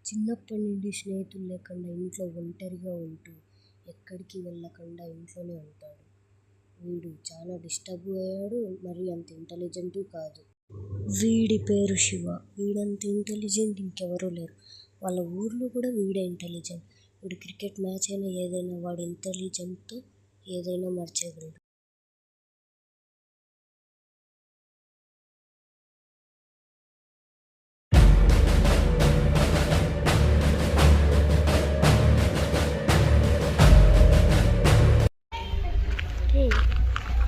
చిన్నప్పటి నుండి స్నేహితులు లేకుండా ఇంట్లో ఒంటరిగా ఉంటూ ఎక్కడికి వెళ్ళకుండా ఇంట్లోనే ఉంటాడు. వీడు చాలా డిస్టర్బ్ అయ్యాడు. మరి అంత ఇంటెలిజెంట్ కాదు. వీడి పేరు శివ. వీడంత ఇంటెలిజెంట్ ఇంకెవరూ లేరు. వాళ్ళ ఊర్లో కూడా వీడే ఇంటెలిజెంట్. వీడు క్రికెట్ మ్యాచ్ అయినా ఏదైనా వాడి ఇంటెలిజెంట్తో ఏదైనా మర్చేయగలడు.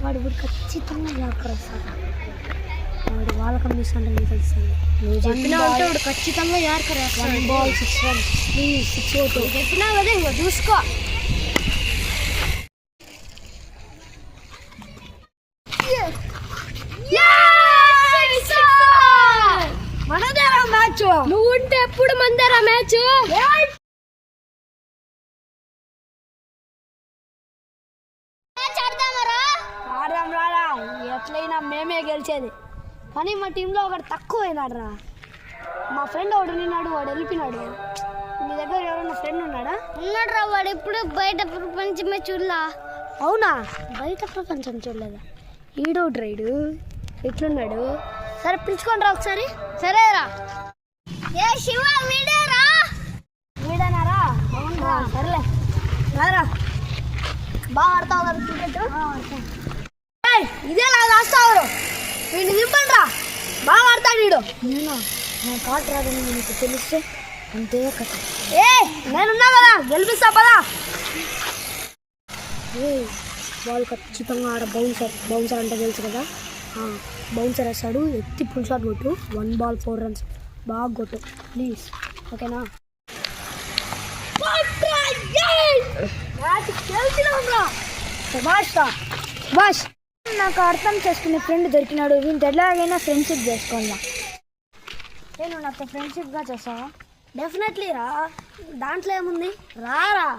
వాడు ఖచ్చితంగా యార్కరేస్తాడు. వాడు వాళ్ళ కమిషన్ తెలుస్తుంది. నువ్వు చెప్పినా అంటే వాడు ఖచ్చితంగా యార్కరేస్తాడు. 1 ball 6 runs, 6 out. చెప్పినా కదా ఇంకా చూసుకో. మనదేరా మ్యాచ్. నువ్వు ఉంటే ఎప్పుడు మందేరా మ్యాచ్. ఎట్లయినా మేమే గెలిచేది. కానీ మా టీంలో ఒకటి తక్కువ అయినాడు రా. మా ఫ్రెండ్ ఒకడు నిన్నాడు, వాడు వెళ్ళిపోయినాడు. మీ దగ్గర ఎవరైనా ఫ్రెండ్ ఉన్నాడా? ఉన్నాడు రా. వాడు ఎప్పుడు బయట ప్రపంచమే చూడలా. అవునా? బయట ప్రపంచం చూడలేదా? ఈడోడు రైడు ఎట్లున్నాడు? సరే పిలుచుకొని రా ఒకసారి. సరేరా. ఏ శివ వీడేరా. వీడేనారా? అవునరా. సరేలే రారా. బాగా ఆడతావు కదా క్రికెట్? ఇదే నా రాస్తావు. వీడిని దింపండి రా. బాగా ఆడతాడు వీడు. నా కాటు రాదని నీకు తెలిస్తే అంతే కథ. నేనున్నా కదా, గెలిపిస్తా పదా. వాళ్ళు ఖచ్చితంగా ఆడ బౌన్సర్ అంటే తెలుసు కదా. బౌన్సర్ వేస్తాడు. ఎత్తి ఫుల్ షాట్ కొట్టు. 1 ball 4 runs. బాగా కొట్టు ప్లీజ్. ఓకేనా? సుభాష్ నాకు అర్థం చేసుకునే ఫ్రెండ్ దొరికినాడు. వీళ్ళతో ఎలాగైనా ఫ్రెండ్షిప్ చేసుకోవాలా. నేను నాతో ఫ్రెండ్షిప్గా చేస్తావా? డెఫినెట్లీ రా. దాంట్లో ఏముంది, రారా.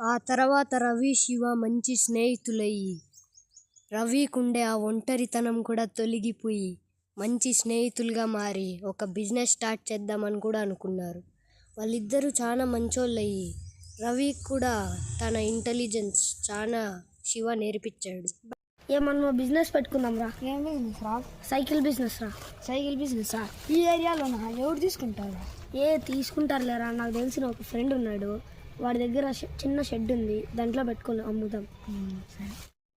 ఆ తర్వాత రవి శివ మంచి స్నేహితులయ్యి రవికుండే ఆ ఒంటరితనం కూడా తొలగిపోయి మంచి స్నేహితులుగా మారి ఒక బిజినెస్ స్టార్ట్ చేద్దామని కూడా అనుకున్నారు. వాళ్ళిద్దరూ చాలా మంచోళ్ళయ్యి రవి కూడా తన ఇంటెలిజెన్స్ చాలా శివ నేర్పించాడు. ఏమన్నా బిజినెస్ పెట్టుకుందాం రా. ఏం బిజినెస్ రా? సైకిల్ బిజినెస్ రా. సైకిల్ బిజినెస్ రా? ఈ ఏరియాలోనా? ఎవరు తీసుకుంటారా? తీసుకుంటారు లేరా. నాకు తెలిసిన ఒక ఫ్రెండ్ ఉన్నాడు. వాడి దగ్గర చిన్న షెడ్ ఉంది. దాంట్లో పెట్టుకుని అమ్ముదాం.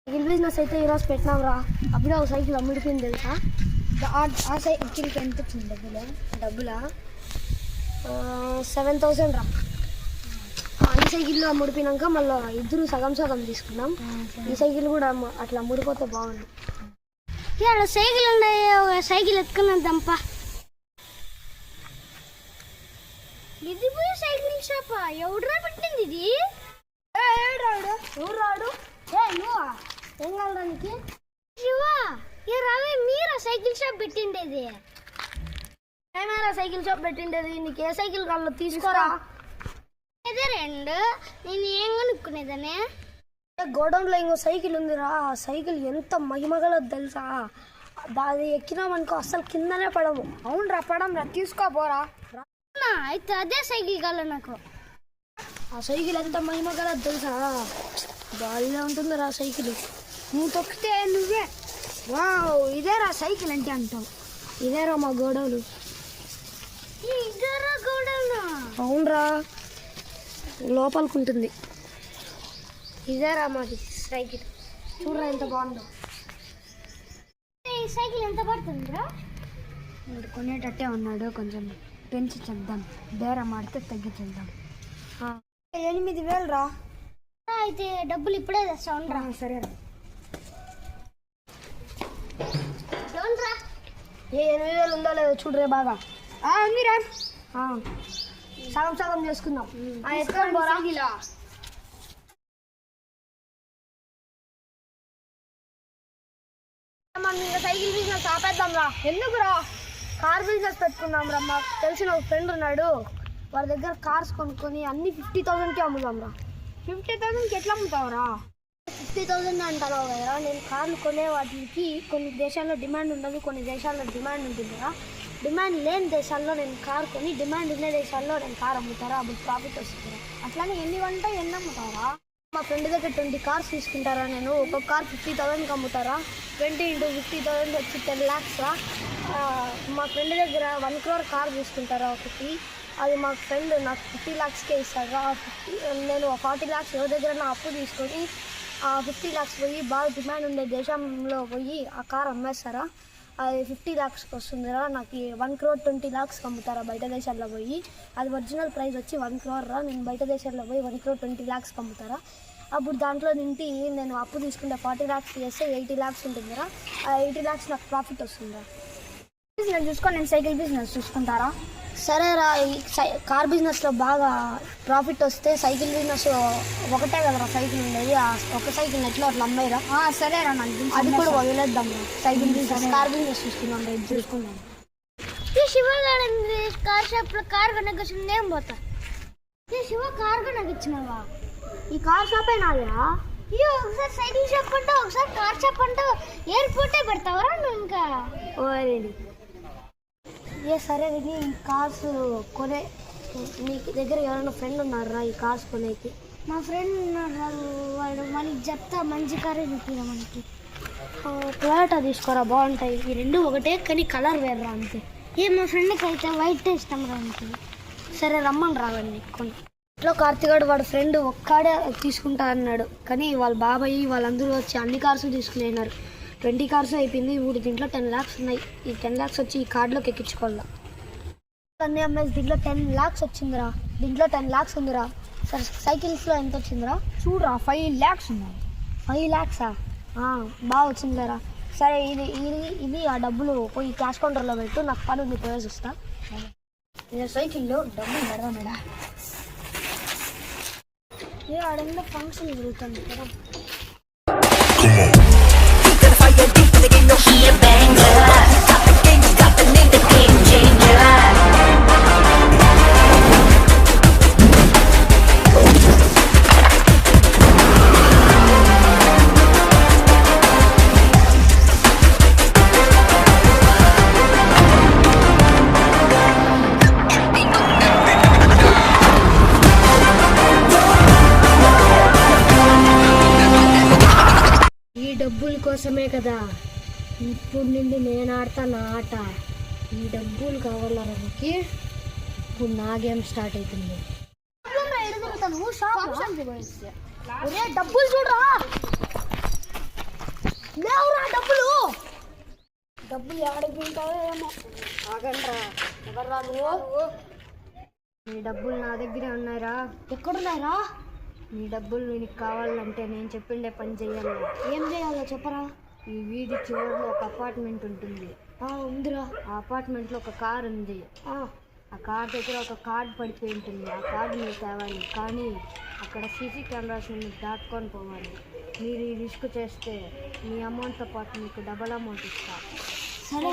సైకిల్ బిజినెస్ అయితే ఈరోజు పెట్టినాం రా. అప్పుడే ఒక సైకిల్ అమ్ముడిపోయింది తెలుసా? ఆ సైకిల్కి ఎంత వచ్చింది డబ్బులా? 7,000 రా. ఈ సైకిల్లో అమ్ముడిపోయినాక మళ్ళీ ఇద్దరు సగం తీసుకున్నాం. ఈ సైకిల్ కూడా అట్లా అమ్ముడిపోతే బాగుంది. సైకిల్ ఉన్నాయి. సైకిల్ ఎత్తుకున్నాంపా. ఇది పోయి సైకిల్ షాపా? ఎవడురా పెట్టింది ఇది? ఎవరు రాడు? నువ్వా? ఏం కావడానికి? శివా, ఏ రవి మీరా సైకిల్ షాప్ పెట్టిండేది? ఏమైనా సైకిల్ షాప్ పెట్టిండేది. నీకు ఏ సైకిల్ కావాలో తీసుకోరా. అదే రెండు. నేను ఏం కొనుక్కునేదానే? గోడౌన్లో ఇంకో సైకిల్ ఉందిరా. ఆ సైకిల్ ఎంత మహిమగలదో తెలుసా? అది ఎక్కినామనుకో అసలు కిందనే పడము. అవునరా, పడంరా. తీసుకోపోరా. అయితే అదే సైకిల్ కావాలి నాకు. ఆ సైకిల్ ఎంత మహిమగలదో తెలుసా? బాగా ఉంటుందిరా సైకిల్. నువ్వు తొక్కితే నువ్వే వావ్ ఇదేరా సైకిల్ అంటే అంటావు. ఇదేరా మా గోడౌను. అవునరా, లోపలికి ఉంటుంది. ఇదేరా మాది సైకిల్. చూడరా ఎంత బాగుందో. ఈ సైకిల్ ఎంత పడుతుందిరా? కొనేటట్టే ఉన్నాడు. కొంచెం పెంచి చేద్దాం. బేరా మాడితే తగ్గించేద్దాం. 8,000 రా. అయితే డబ్బులు ఇప్పుడే తెస్తా ఉండరా. సరేరా. 8,000 ఉందో లేదో చూడరే బాగా. ఉందిరా. సగం చేసుకుందాం. ఎత్తుకొని పోరా. మనం ఇంకా సైకిల్ బిజినెస్ ఆపేద్దాం రా. ఎందుకురా? కార్ బిజినెస్ పెట్టుకుందాం రా. మాకు తెలిసిన ఒక ఫ్రెండ్ ఉన్నాడు. వాడి దగ్గర కార్స్ కొనుక్కొని అన్ని 50,000కి అమ్ముదాం రా. 50,000కి ఎట్లా అమ్ముతావురా? 50,000 అంటారా కదరా? నేను కార్లు కొనే వాటికి కొన్ని దేశాల్లో డిమాండ్ ఉండదు, కొన్ని దేశాల్లో డిమాండ్ ఉంటుంది కదా. డిమాండ్ లేని దేశాల్లో నేను కార్ కొని డిమాండ్ ఉన్న దేశాల్లో నేను కార్ అమ్ముతారా? అప్పుడు ప్రాఫిట్ వస్తుంది. అట్లానే ఎన్ని అమ్ముతారా? మా ఫ్రెండ్ దగ్గర 20 కార్స్ తీసుకుంటారా? నేను ఒక్కొక్క కార్ 50,000కి అమ్ముతారా? 20 × 50,000 వచ్చి 10 lakhs. మా ఫ్రెండ్ దగ్గర 1 crore కార్ తీసుకుంటారా ఒకటి? అది మా ఫ్రెండ్ నాకు 50 lakhsకే ఇస్తారా? నేను 40 lakhs ఎవరి దగ్గర నా అప్పు తీసుకొని 50 lakhs పోయి బాగా డిమాండ్ ఉండే దేశంలో పోయి ఆ కార్ అమ్మేస్తారా? అది 50 lakhsకి వస్తుందిరా. నాకు 1 crore 20 lakhsకి అమ్ముతారా బయట దేశాల్లో పోయి? అది ఒరిజినల్ ప్రైస్ వచ్చి 1 crore రా. నేను బయట దేశాల్లో పోయి 1 crore 20 lakhsకి అమ్ముతారా? అప్పుడు దాంట్లో నింటి నేను అప్పు తీసుకుంటే 40 lakhs చేస్తే 80 lakhs ఉంటుందిరా. ఆ 80 lakhs నాకు ప్రాఫిట్ వస్తుందిరా. బిజినెస్ చూసుకొని నేను సైకిల్ బిజినెస్ చూసుకుంటారా? సరేరా, ఈ కార్ బిజినెస్లో బాగా ప్రాఫిట్ వస్తే సైకిల్ బిజినెస్ ఒకటే కదరా సైకిల్ ఉండేది. ఒక సైకిల్ ఎట్లా అట్లా అమ్మాయిరా? సరేరా, నాకు అది కూడా వదిలేద్దాం. సైకిల్ బిజినెస్ కార్ బిజినెస్ చూసుకుందాం. రేపు చూసుకుందాం. ఈ శివగాడు కార్ షాప్లో కార్ కొనకొచ్చింది నేను పోతా. ఈ శివ కార్ కొనకొచ్చినావా? ఈ కార్ షాపే నాదిరా. అయ్యో, ఒకసారి సైకిల్ షాప్ అంటావు, ఒకసారి కార్ షాప్ అంటావు, ఎయిర్పోర్టే పెడతావరా నువ్వు ఇంకా? ఓరేది సరే విని, ఈ కార్స్ కొనే నీ దగ్గర ఎవరైనా ఫ్రెండ్ ఉన్నారా ఈ కార్స్ కొనేకి? మా ఫ్రెండ్ ఉన్నాడు, వాడు మనకి చెప్తా మంచి కారే చూపిరా మనకి. టొయోటా తీసుకోరా, బాగుంటాయి. ఈ రెండు ఒకటే కానీ కలర్ వేరురా అంతే. మా ఫ్రెండ్కి అయితే వైట్ ఇష్టం రా మనకి. సరే రమ్మని రావండి కొన్ని. ఇంట్లో కార్తిగాడు వాడు ఫ్రెండ్ ఒక్కడే తీసుకుంటా అన్నాడు, కానీ వాళ్ళ బాబాయ్ వాళ్ళందరూ వచ్చి అన్ని కార్స్ తీసుకున్నారు. 20 కార్స్ అయిపోయింది. ఇప్పుడు దీంట్లో 10 lakhs ఉన్నాయి. ఈ 10 lakhs వచ్చి ఈ కార్డులోకి ఎక్కించుకోవాలా. అన్నీ అమ్మాయి దీంట్లో 10 lakhs వచ్చిందిరా. దీంట్లో 10 lakhs ఉందిరా. సరే సైకిల్స్లో ఎంత వచ్చిందిరా? చూడరా, 5 lakhs ఉన్నాయి. 5 lakhs బాగా వచ్చిందిరా. సరే ఇది ఇది ఇది ఆ డబ్బులు పోయి క్యాష్ కౌంటర్లో పెట్టు, నాకు పని ఉంది, పోయేసి వస్తా. సైకిల్లో డబ్బులు పెడదాం మేడా. ఆడంలో ఫంక్షన్ జరుగుతుంది కదా. డబ్బుల కోసమే కదా ఇప్పుడు నుండి నేను ఆడతాను ఆట. ఈ డబ్బులు కావాలా మనకి? ఇప్పుడు నా గేమ్ స్టార్ట్ అవుతుంది. డబ్బులు చూడరా, లేవురా డబ్బులు. డబ్బులు ఆడిపోయింటావో ఏమో. ఆగండ్రా, ఎవర్రా నువ్వు? నీ డబ్బులు నా దగ్గరే ఉన్నాయిరా. ఎక్కడున్నారా? నీ డబ్బులు నీకు కావాలంటే నేను చెప్పిండే పని చేయాలి. ఏం చేయాలో చెప్పరా? ఈ వీధి చివరిలో ఒక అపార్ట్మెంట్ ఉంటుంది. ఉందిరా. ఆ అపార్ట్మెంట్లో ఒక కార్ ఉంది. ఆ కార్ దగ్గర ఒక కార్డ్ పడిపోయి ఉంటుంది. ఆ కార్డు మీరు తేవాలి, కానీ అక్కడ సీసీ కెమెరాస్ మీరు దాటుకొని పోవాలి. మీరు ఈ రిస్క్ చేస్తే మీ అమౌంట్తో పాటు మీకు డబల్ అమౌంట్ ఇస్తా. సరే.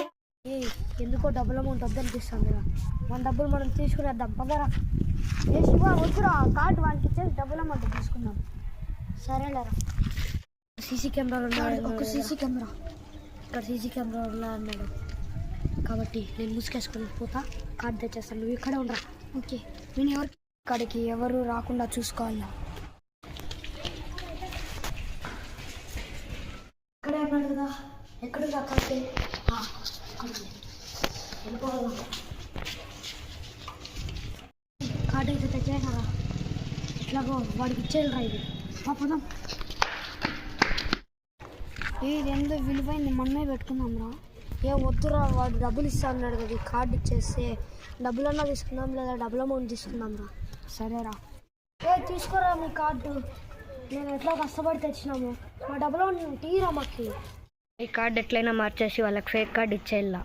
ఎందుకో డబుల్ అమౌంట్ వద్దనిపిస్తుందిరా. మన డబ్బులు మనం తీసుకునేద్దాం పదరా. వద్దురా, కార్డు వానికి ఇచ్చేసి డబ్బులు అమౌంట్ తీసుకుందాం. సరేలేరా. సీసీ కెమెరాలు ఉన్నాడు. ఒక సీసీ కెమెరా ఇక్కడ సీసీ కెమెరా ఉన్నా అన్నాడు కాబట్టి నేను ముసుకేసుకొని పోతా, కార్డు తెచ్చేస్తాను. నువ్వు ఇక్కడే ఉండరా. ఓకే. నేను ఇక్కడికి ఎవరు రాకుండా చూసుకోవాలా? ఇక్కడే ఉన్నాడు కదా. ఎక్కడ రాకంటే వెళ్ళిపోదా. కార్డు అయితే తెచ్చేసారా? ఇట్లాగో వాడికి ఇచ్చేయాలరా. ఇది పోదాం. ఇది ఎందుకు విలువైంది, మనమే పెట్టుకుందాం రా. వద్దురా, వాడు డబ్బులు ఇస్తా అన్నాడు కదా. ఈ కార్డు ఇచ్చేస్తే డబ్బులన్నా తీసుకుందాం, లేదా డబుల్ అమౌంట్ తీసుకుందాం రా. సరేరా. తీసుకోరా మీ కార్డు. నేను ఎట్లా కష్టపడి తెచ్చినాము. మా డబుల్ అమౌంట్ తీరా మాకు. ఈ కార్డు ఎట్లయినా మార్చేసి వాళ్ళకి ఫేక్ కార్డు ఇచ్చేయాల.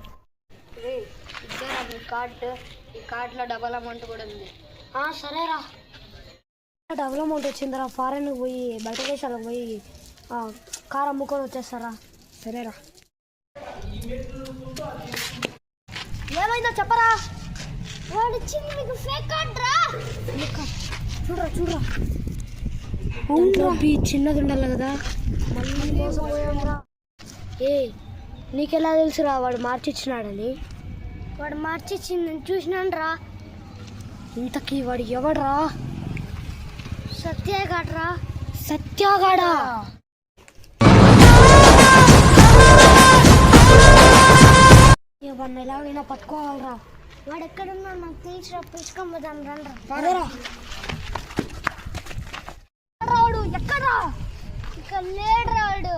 ఇచ్చేరా మీ కార్డు. ఈ కార్డులో డబుల్ అమౌంట్ కూడా ఉంది. సరేరా. డబుల్ అమౌంట్ వచ్చిందిరా. ఫారెన్కి పోయి బయట దేశాలకు పోయి కార్ అమ్ముకొని వచ్చేస్తారా. సరేరా. ఏమైందో చెప్పరా. వాడు ఇచ్చింది మీకు ఫేక్ కార్డ్ రా. చూడరా చూడరా. చిన్నది ఉండాలి కదా. ఏ నీకెలా తెలుసురా వాడు మార్చిచ్చినాడని? వాడు మార్చిచ్చింది నేను చూసినాను రా. ఇంతకీ వాడు ఎవడ్రా? సత్యగాడ్రా. సత్యాగాడా? వాడిని ఎలాగైనా పట్టుకోవాలరా. వాడు ఎక్కడున్నా నాకు తెలిసిరా, పిలుచుకోపోదాం రండ్రా. రాడు ఎక్కడా? ఇక లేడు రాడు.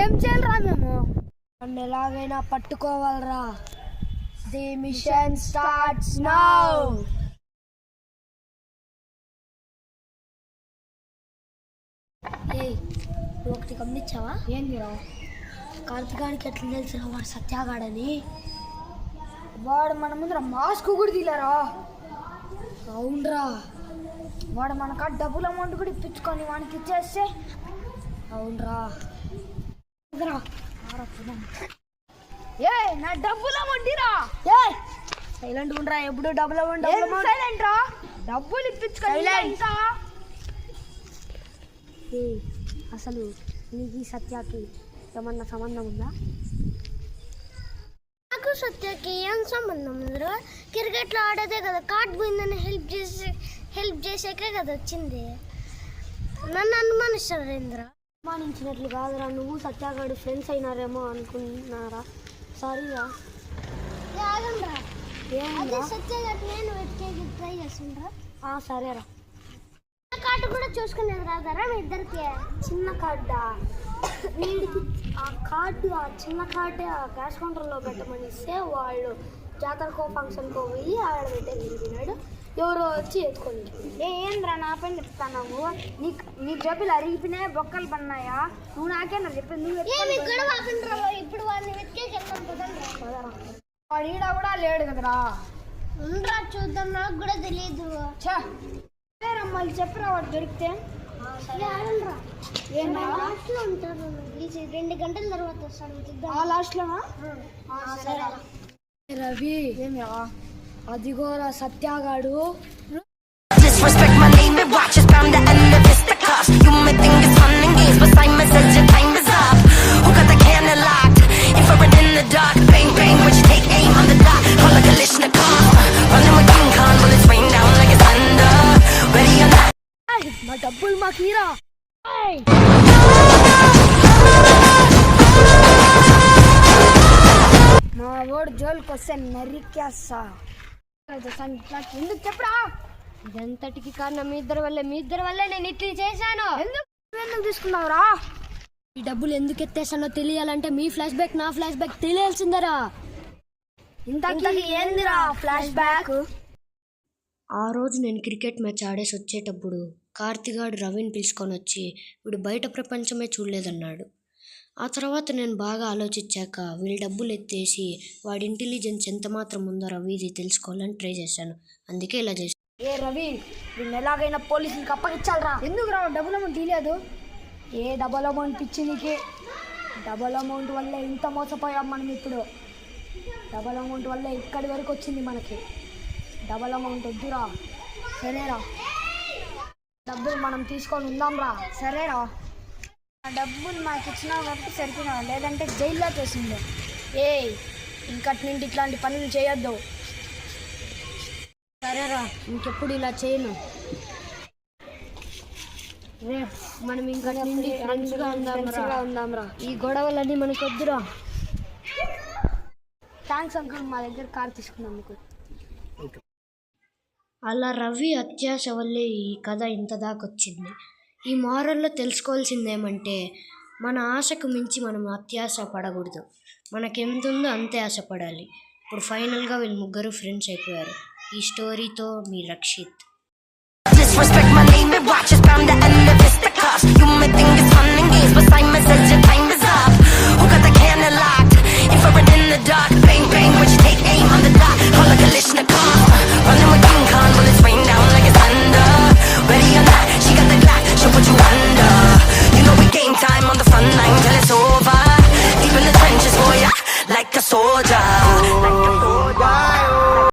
ఏం చేయాలరా మేము? వాడిని ఎలాగైనా పట్టుకోవాలరా. The mission starts now. నువ్వు ఒకటి గమనించావా? ఏంది రా? కార్తికానికి ఎట్లా తెలిసిన వాడు సత్యాగాడని? వాడు మన ముందర మాస్క్ కూడా తీలరా. అవునరా. వాడు మనకు డబ్బుల అమౌంట్ కూడా ఇప్పించుకొని వానికి ఇచ్చేస్తే. అవునరా. ఏ నా డబ్బుల అమౌంట్రా. ఏ సైలెంట్ ఉండరా. ఎప్పుడు డబ్బుల అమౌంట్ సైలెంట్ రా. డబ్బులు ఇప్పించుకొని అసలు నీకు ఈ సత్యాకి ఏమన్నా సంబంధం ఉందా? నాకు సత్యకి ఏం సంబంధం ఉందిరా? క్రికెట్లో ఆడేదే కదా, కార్డ్ పోయిందని హెల్ప్ చేసాకే కదా వచ్చింది. నన్ను అనుమానిస్తారేంద్రా? అనుమానించినట్లు కాదురా. నువ్వు సత్యాగాడు ఫ్రెండ్స్ అయినారేమో అనుకున్నారా? సారీరా. అదే సత్యగాడు నేను వెతికేకి ట్రై చేస్తుండ్రా. సరేరా. కార్డు కూడా చూసుకునేది రాదారా మీ ఇద్దరికి? చిన్న కార్డా? వీడికి ఆ కార్డు, ఆ చిన్న కార్డే ఆ క్యాష్ కౌంటర్లో పెట్టమని ఇస్తే వాళ్ళు జాతరకో ఫంక్షన్కో పోయి ఆడ పెట్టేసినాడు. ఎవరో వచ్చి ఎత్తుకొని. ఏంద్రా నా పైన చెప్తాను? నీకు జబ్బులు అరిగిపోయినాయా, బొక్కలు పడినాయా? నువ్వు నాకేనా చెప్పింది? ఇప్పుడు వాడిని వెతికేకి వెళ్తాం కదండి. వాడు ఈడ కూడా లేడు కదరా. ఉండరా చూద్దాం, నాకు కూడా తెలియదు. మళ్ళీ చెప్పరా వాడు దొరికితే. లాస్ట్లో ఉంటారు, 2 గంటల తర్వాత వస్తాడు. లాస్ట్లోనా? Ravi అదిగోరా సత్యాగాడు. Disrespect my name, it watches bound to end the fisticuffs. You may think it's fun and games, but Simon says your time is up. Who got the cannon locked? Infrared in the dark, bang bang, when you take aim on the dot. Call like a Kalishnikov, running with King Kong, bullets rain down like it's thunder. Ready or not? మా డబ్బులు మాకీరా. మా వాడు జోలికి వస్తే నరికేస్తా. ఎందుకు చెప్పరా? ఇదంతటికి కారణం మీ ఇద్దరి వల్లే నేను ఇట్లా చేశాను. ఎందుకు తీసుకున్నావురా? ఈ డబ్బులు ఎందుకు ఎత్తేసానో తెలియాలంటే మీ ఫ్లాష్ బ్యాక్ నా ఫ్లాష్ బ్యాక్ తెలియాల్సిందరా. ఇంతకీ ఏందిరా ఫ్లాష్ బ్యాక్? ఆ రోజు నేను క్రికెట్ మ్యాచ్ ఆడేసి వచ్చేటప్పుడు కార్తిగాడు రవిని పిలుచుకొని వచ్చి వీడు బయట ప్రపంచమే చూడలేదన్నాడు. ఆ తర్వాత నేను బాగా ఆలోచించాక వీళ్ళ డబ్బులు ఎత్తేసి వాడి ఇంటెలిజెన్స్ ఎంత మాత్రం ఉందో రవిది తెలుసుకోవాలని ట్రై చేశాను. అందుకే ఇలా చేశాను. ఏ రవి, వీళ్ళని ఎలాగైనా పోలీసులకు అప్పగించాలరా. ఎందుకు రా? డబుల్ అమౌంట్ తీయలేదు. ఏ డబుల్ అమౌంట్ పిచ్చి నీకే? డబుల్ అమౌంట్ వల్లే ఇంత మోసపోయాం మనం. ఇప్పుడు డబుల్ అమౌంట్ వల్లే ఇక్కడి వరకు వచ్చింది మనకి. డబుల్ అమౌంట్ వద్దురా. సరేరా, డబ్బులు మనం తీసుకొని ఉందాంరా. సరేరా. ఆ డబ్బులు మాకు ఇచ్చినావు కాబట్టి సరిపోయినావు, లేదంటే జైల్లో చేసింది. ఇంకటి నుండి ఇట్లాంటి పనులు చేయొద్దు. సరేరా, ఇంకెప్పుడు ఇలా చేయను. మనం ఇంకటి నుండి ఫ్రెండ్స్గా ఉందాంరా. ఈ గొడవలన్నీ మనకు వద్దురా. థ్యాంక్స్ అంకుల్, మా దగ్గర కార్ తీసుకున్నందుకు. అలా రవి అత్యాశ వల్లే ఈ కథ ఇంత దాకొచ్చింది. ఈ మారల్లో తెలుసుకోవాల్సిందేమంటే మన ఆశకు మించి మనం అత్యాశ పడకూడదు. మనకెంతుందో అంతే ఆశపడాలి. ఇప్పుడు ఫైనల్గా వీళ్ళు ముగ్గురు ఫ్రెండ్స్ అయిపోయారు. ఈ స్టోరీతో మీ Rakshit. Disrespect my name, it watches bound to end the fisticuffs. You may think it's fun and games, but Simon says your time is up. Who got the cannon locked? Infrared in the dark.